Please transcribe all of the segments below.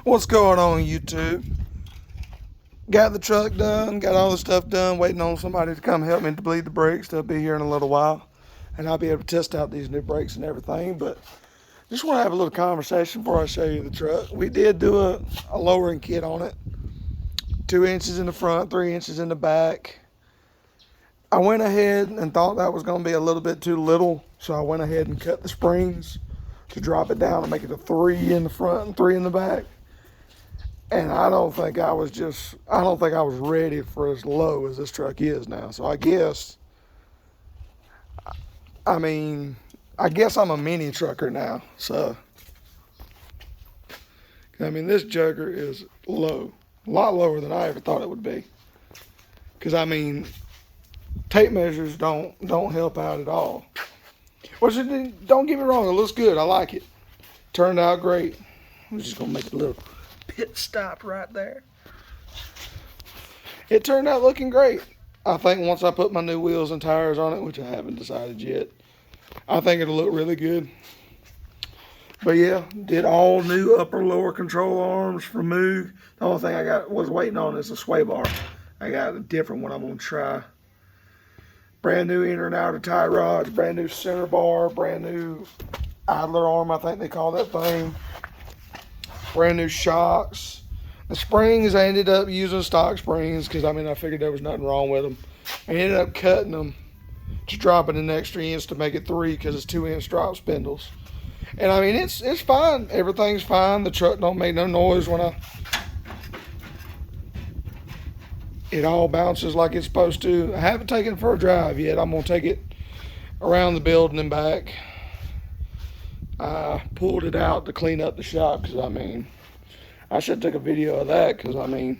What's going on, YouTube? Got the truck done, got all the stuff done, waiting on somebody to come help me to bleed the brakes. They'll be here in a little while, and I'll be able to test out these new brakes and everything. But just want to have a little conversation before I show you the truck. We did do a lowering kit on it, 2 inches in the front, 3 inches in the back. I went ahead and thought that was going to be a little bit too little, so I went ahead and cut the springs to drop it down and make it a 3 in the front and 3 in the back. And I don't think I was ready for as low as this truck is now. So I guess I'm a mini trucker now. So, this jugger is low, a lot lower than I ever thought it would be. Because tape measures don't help out at all. Which, don't get me wrong, it looks good. I like it. Turned out great. I'm just gonna make a little pit stop right there. It turned out looking great. I think once I put my new wheels and tires on it, which I haven't decided yet, I think it'll look really good. But yeah, did all new upper lower control arms for Moog. The only thing I was waiting on is a sway bar. I got a different one I'm gonna try. Brand new inner and outer tie rods, brand new center bar, brand new idler arm, I think they call that thing. Brand new shocks. The springs, I ended up using stock springs because I figured there was nothing wrong with them. I ended up cutting them to drop it an extra inch to make it 3 because it's 2-inch drop spindles. And it's fine. Everything's fine. The truck don't make no noise when it all bounces like it's supposed to. I haven't taken it for a drive yet. I'm gonna take it around the building and back. I pulled it out to clean up the shop because I should have took a video of that because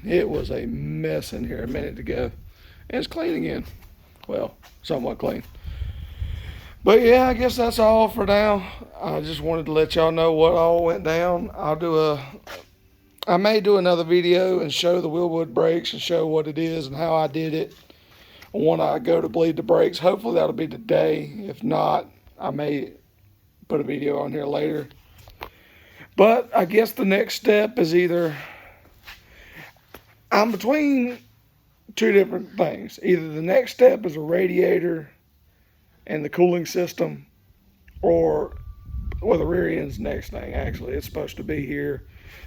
it was a mess in here a minute ago. And it's clean again. Well, somewhat clean. But yeah, I guess that's all for now. I just wanted to let y'all know what all went down. I may do another video and show the Willwood brakes and show what it is and how I did it when I go to bleed the brakes. Hopefully that'll be today. If not, I may put a video on here later. But I guess the next step is I'm between two different things. Either the next step is a radiator and the cooling system, or the rear end's next thing. Actually, it's supposed to be here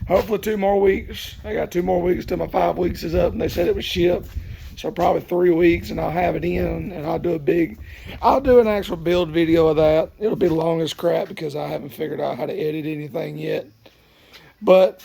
hopefully 2 more weeks. I got 2 more weeks till my 5 weeks is up, and they said it was shipped. So probably 3 weeks, and I'll have it in, and I'll do an actual build video of that. It'll be long as crap because I haven't figured out how to edit anything yet. But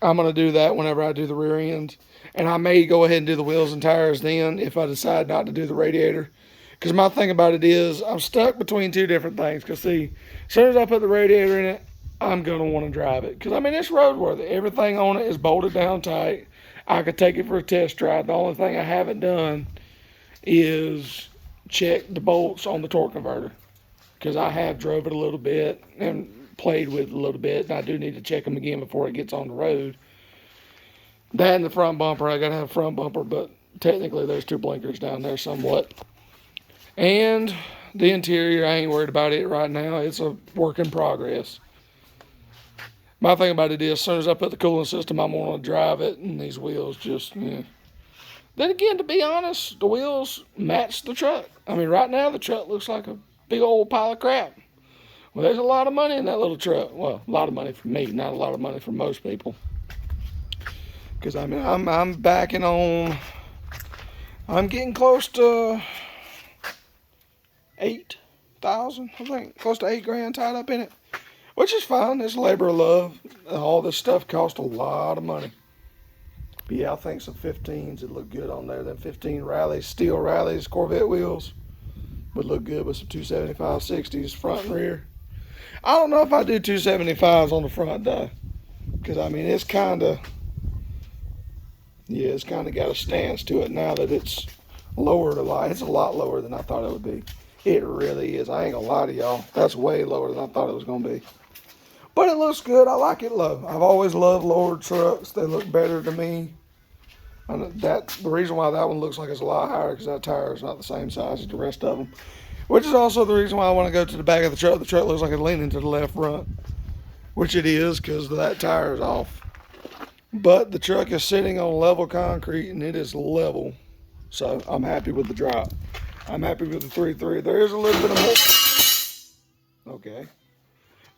I'm going to do that whenever I do the rear end. And I may go ahead and do the wheels and tires then if I decide not to do the radiator. Because my thing about it is I'm stuck between 2 different things. Because see, as soon as I put the radiator in it, I'm going to want to drive it. Because it's roadworthy. Everything on it is bolted down tight. I could take it for a test drive. The only thing I haven't done is check the bolts on the torque converter. Because I have drove it a little bit and played with it a little bit. And I do need to check them again before it gets on the road. That and the front bumper. I got to have a front bumper. But technically there's 2 blinkers down there somewhat. And the interior, I ain't worried about it right now. It's a work in progress. My thing about it is, as soon as I put the cooling system, I'm going to drive it, and these wheels just, yeah. Then again, to be honest, the wheels match the truck. Right now, the truck looks like a big old pile of crap. Well, there's a lot of money in that little truck. Well, a lot of money for me, not a lot of money for most people. Because, I'm backing on, I'm getting close to 8,000, I think, close to 8 grand tied up in it. Which is fine. It's labor of love. All this stuff costs a lot of money. But yeah, I think some 15s would look good on there. Them 15 rallies, steel rallies, Corvette wheels would look good with some 275 60s front and rear. I don't know if I do 275s on the front though. Because it's kind of got a stance to it now that it's lowered a lot. It's a lot lower than I thought it would be. It really is. I ain't gonna lie to y'all. That's way lower than I thought it was gonna be. But it looks good. I like it low. I've always loved lowered trucks. They look better to me. And the reason why that one looks like it's a lot higher because that tire is not the same size as the rest of them. Which is also the reason why I want to go to the back of the truck. The truck looks like it's leaning to the left front. Which it is because that tire is off. But the truck is sitting on level concrete and it is level. So I'm happy with the drop. I'm happy with the 3.3. There is a little bit of more. Okay.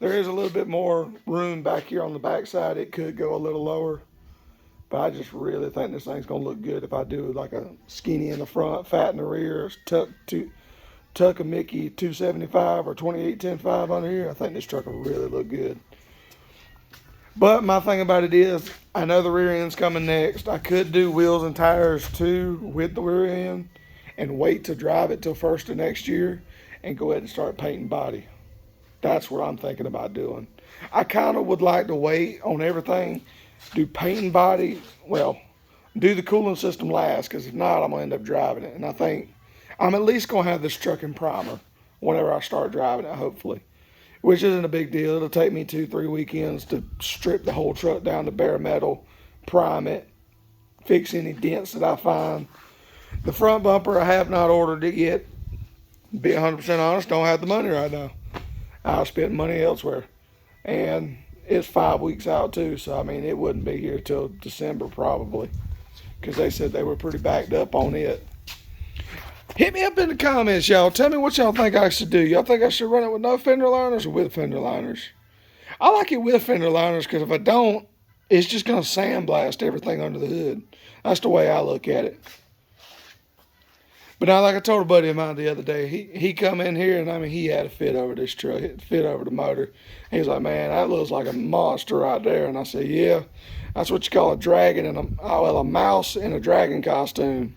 There is a little bit more room back here on the backside. It could go a little lower. But I just really think this thing's going to look good if I do like a skinny in the front, fat in the rear, tuck a Mickey 275 or 2810.5 under here. I think this truck will really look good. But my thing about it is, I know the rear end's coming next. I could do wheels and tires too with the rear end and wait to drive it till first of next year and go ahead and start painting body. That's what I'm thinking about doing. I kind of would like to wait on everything, do painting body, well, do the cooling system last, because if not, I'm going to end up driving it. And I think I'm at least going to have this truck in primer whenever I start driving it, hopefully. Which isn't a big deal. It'll take me 2-3 weekends to strip the whole truck down to bare metal, prime it, fix any dents that I find. The front bumper, I have not ordered it yet. Be 100% honest, don't have the money right now. I'll spend money elsewhere. And it's 5 weeks out too, so I mean, it wouldn't be here till December probably, because they said they were pretty backed up on it. Hit me up in the comments, y'all. Tell me what y'all think I should do. Y'all think I should run it with no fender liners or with fender liners? I like it with fender liners because if I don't, it's just going to sandblast everything under the hood. That's the way I look at it. But now, like I told a buddy of mine the other day, he come in here and I mean, he had a fit over this truck, fit over the motor. He was like, man, that looks like a monster right there. And I said, yeah, that's what you call a dragon and a mouse in a dragon costume.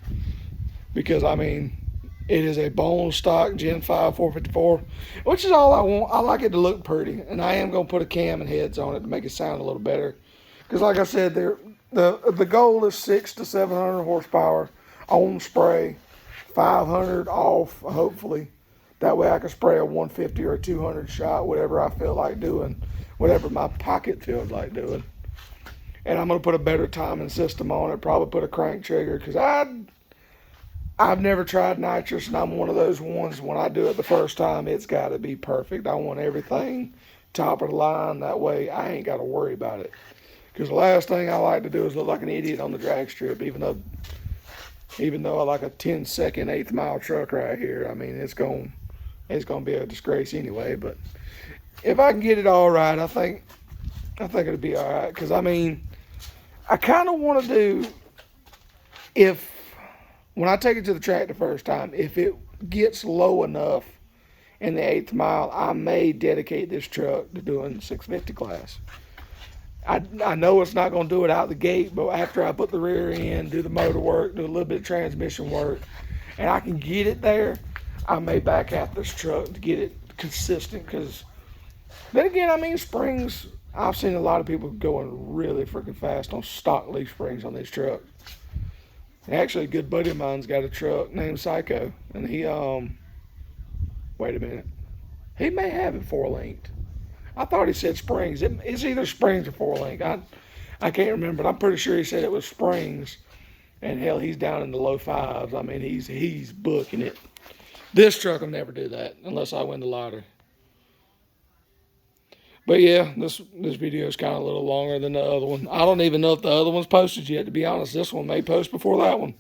Because I mean, it is a bone stock Gen 5 454, which is all I want. I like it to look pretty, and I am going to put a cam and heads on it to make it sound a little better. Because like I said, the goal is 600 to 700 horsepower on spray, 500 off, hopefully. That way I can spray a 150 or a 200 shot, whatever I feel like doing, whatever my pocket feels like doing. And I'm going to put a better timing system on it, probably put a crank trigger, because I've never tried nitrous, and I'm one of those ones, when I do it the first time, it's got to be perfect. I want everything top of the line. That way I ain't got to worry about it. Because the last thing I like to do is look like an idiot on the drag strip, even though I like a 10-second, 8th mile truck right here. I mean, it's going to be a disgrace anyway. But if I can get it all right, I think it'll be all right. Because, I mean, I kind of want to do, when I take it to the track the first time, if it gets low enough in the 8th mile, I may dedicate this truck to doing the 650 class. I know it's not going to do it out the gate, but after I put the rear in, do the motor work, do a little bit of transmission work, and I can get it there, I may back out this truck to get it consistent. Because then again, I mean, springs, I've seen a lot of people going really freaking fast on stock leaf springs on this truck. Actually, a good buddy of mine's got a truck named Psycho, and he, wait a minute, he may have it 4-linked. I thought he said springs. It's either springs or 4-link. I can't remember, but I'm pretty sure he said it was springs, and hell, he's down in the low 5s. I mean, he's booking it. This truck will never do that unless I win the lottery. But yeah, this video is kind of a little longer than the other one. I don't even know if the other one's posted yet, to be honest. This one may post before that one.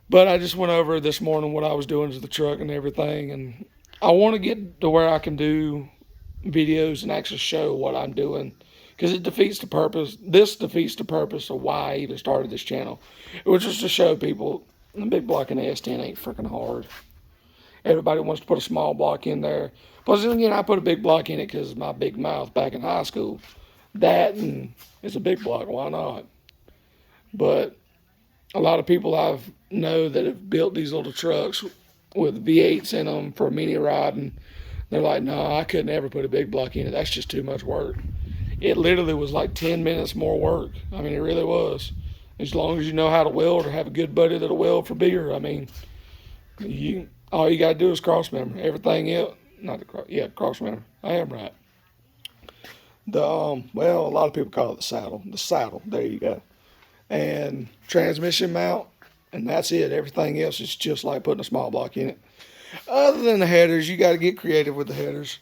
But I just went over this morning what I was doing to the truck and everything. And I want to get to where I can do videos and actually show what I'm doing. Because it defeats the purpose. This defeats the purpose of why I even started this channel. It was just to show people the big block in the S10 ain't freaking hard. Everybody wants to put a small block in there. Plus, again, I put a big block in it because of my big mouth back in high school. That, and it's a big block, why not? But a lot of people I know that have built these little trucks with V8s in them for mini riding, they're like, no, I couldn't ever put a big block in it. That's just too much work. It literally was like 10 minutes more work. I mean, it really was. As long as you know how to weld or have a good buddy that'll weld for beer, I mean, all you got to do is cross member. Everything else, cross member. I am right. Well, a lot of people call it the saddle. The saddle, there you go. And transmission mount, and that's it. Everything else is just like putting a small block in it. Other than the headers, you got to get creative with the headers.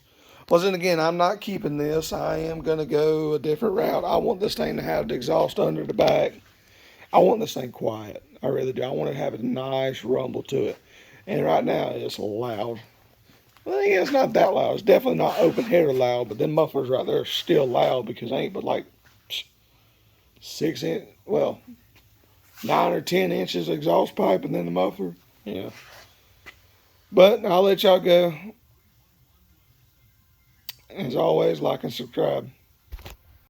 Well, then again, I'm not keeping this. I am going to go a different route. I want this thing to have the exhaust under the back. I want this thing quiet. I really do. I want it to have a nice rumble to it. And right now, it's loud. Well, yeah, it's not that loud. It's definitely not open header loud, but them mufflers right there are still loud because ain't but like 6 inch, well, 9 or 10 inches exhaust pipe and then the muffler. Yeah. But I'll let y'all go. As always, like and subscribe.